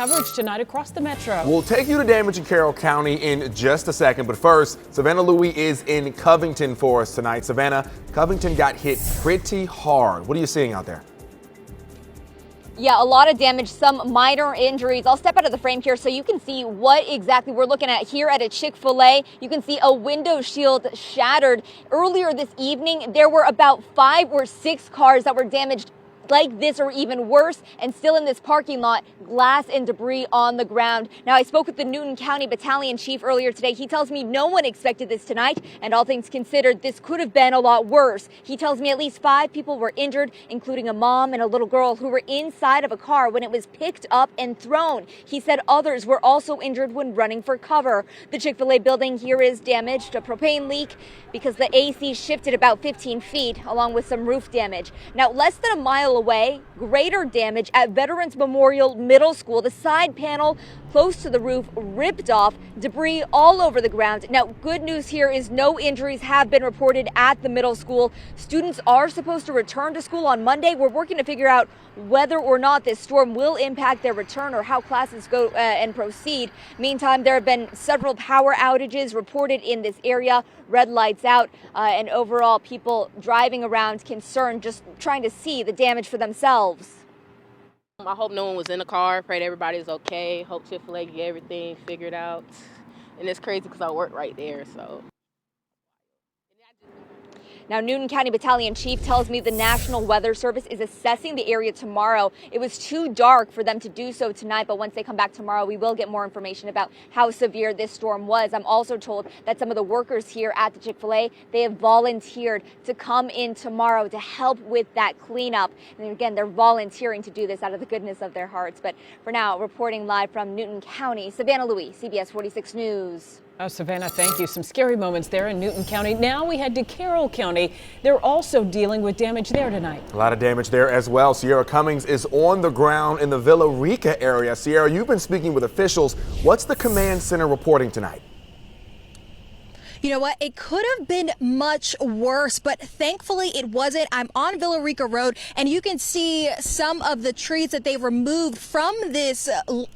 Coverage tonight across the metro. We'll take you to damage in Carroll County in just a second, but first, Savannah Louie is in Covington for us tonight. Savannah, Covington got hit pretty hard. What are you seeing out there? Yeah, a lot of damage, some minor injuries. I'll step out of the frame here so you can see what exactly we're looking at here at a Chick-fil-A. You can see a window shield shattered. Earlier this evening, there were about 5 or 6 cars that were damaged like this or even worse, and still in this parking lot, glass and debris on the ground. Now, I spoke with the Newton County Battalion Chief earlier today. He tells me no one expected this tonight, and all things considered, this could have been a lot worse. He tells me at least 5 people were injured, including a mom and a little girl who were inside of a car when it was picked up and thrown. He said others were also injured when running for cover. The Chick-fil-A building here is damaged, a propane leak because the AC shifted about 15 feet, along with some roof damage. Now, less than a mile away, greater damage at Veterans Memorial Middle School. The side panel close to the roof ripped off, debris all over the ground. Now, good news here is no injuries have been reported at the middle school. Students are supposed to return to school on Monday. We're working to figure out whether or not this storm will impact their return or how classes go and proceed. Meantime, there have been several power outages reported in this area, red lights out, and overall people driving around concerned, just trying to see the damage for themselves. I hope no one was in the car. Pray that everybody's okay. Hope Chick-fil-A get everything figured out. And it's crazy because I work right there, so. Now, Newton County Battalion Chief tells me the National Weather Service is assessing the area tomorrow. It was too dark for them to do so tonight, but once they come back tomorrow, we will get more information about how severe this storm was. I'm also told that some of the workers here at the Chick-fil-A, they have volunteered to come in tomorrow to help with that cleanup. And again, they're volunteering to do this out of the goodness of their hearts. But for now, reporting live from Newton County, Savannah Louie, CBS 46 News. Oh, Savannah, thank you. Some scary moments there in Newton County. Now we head to Carroll County. They're also dealing with damage there tonight. A lot of damage there as well. Sierra Cummings is on the ground in the Villa Rica area. Sierra, you've been speaking with officials. What's the command center reporting tonight? You know what? It could have been much worse, but thankfully it wasn't. I'm on Villa Rica Road, and you can see some of the trees that they removed from this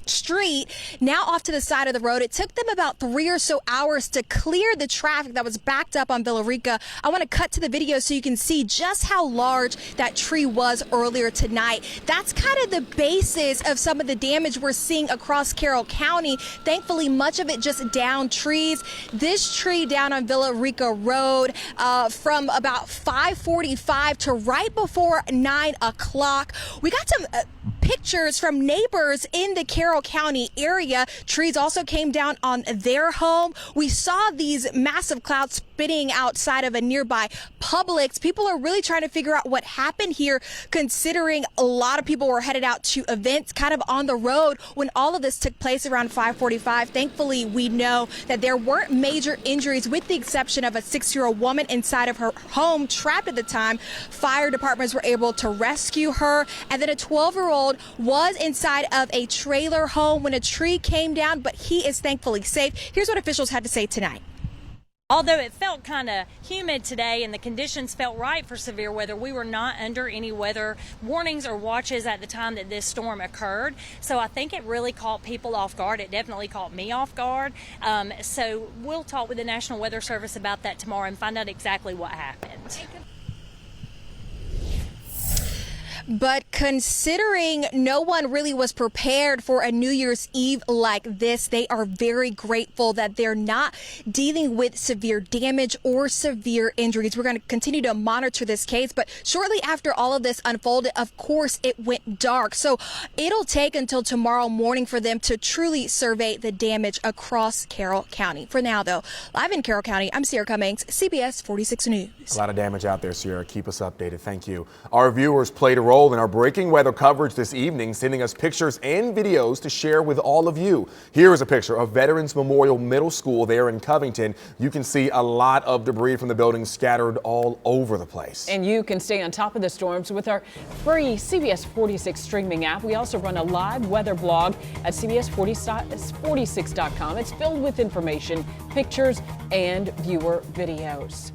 street now off to the side of the road. It took them about 3 or so hours to clear the traffic that was backed up on Villa Rica. I want to cut to the video so you can see just how large that tree was earlier tonight. That's kind of the basis of some of the damage we're seeing across Carroll County. Thankfully, much of it just downed trees. This tree down on Villa Rica Road from about 5:45 to right before 9 o'clock. We got some pictures from neighbors in the Carroll County area. Trees also came down on their home. We saw these massive clouds spitting outside of a nearby Publix. People are really trying to figure out what happened here, considering a lot of people were headed out to events kind of on the road when all of this took place around 5:45. Thankfully, we know that there weren't major injuries with the exception of a 6-year-old woman inside of her home trapped at the time. Fire departments were able to rescue her, and then a 12-year-old was inside of a trailer home when a tree came down, but he is thankfully safe. Here's what officials had to say tonight. Although it felt kind of humid today and the conditions felt right for severe weather, we were not under any weather warnings or watches at the time that this storm occurred. So I think it really caught people off guard. It definitely caught me off guard. So we'll talk with the National Weather Service about that tomorrow and find out exactly what happened. But considering no one really was prepared for a New Year's Eve like this, they are very grateful that they're not dealing with severe damage or severe injuries. We're going to continue to monitor this case, but shortly after all of this unfolded, of course, it went dark. So it'll take until tomorrow morning for them to truly survey the damage across Carroll County. For now, though, live in Carroll County, I'm Sierra Cummings, CBS 46 News. A lot of damage out there, Sierra. Keep us updated. Thank you. Our viewers played a role in our breaking weather coverage this evening, sending us pictures and videos to share with all of you. Here is a picture of Veterans Memorial Middle School there in Covington. You can see a lot of debris from the building scattered all over the place. And you can stay on top of the storms with our free CBS 46 streaming app. We also run a live weather blog at CBS46.com. It's filled with information, pictures, and viewer videos.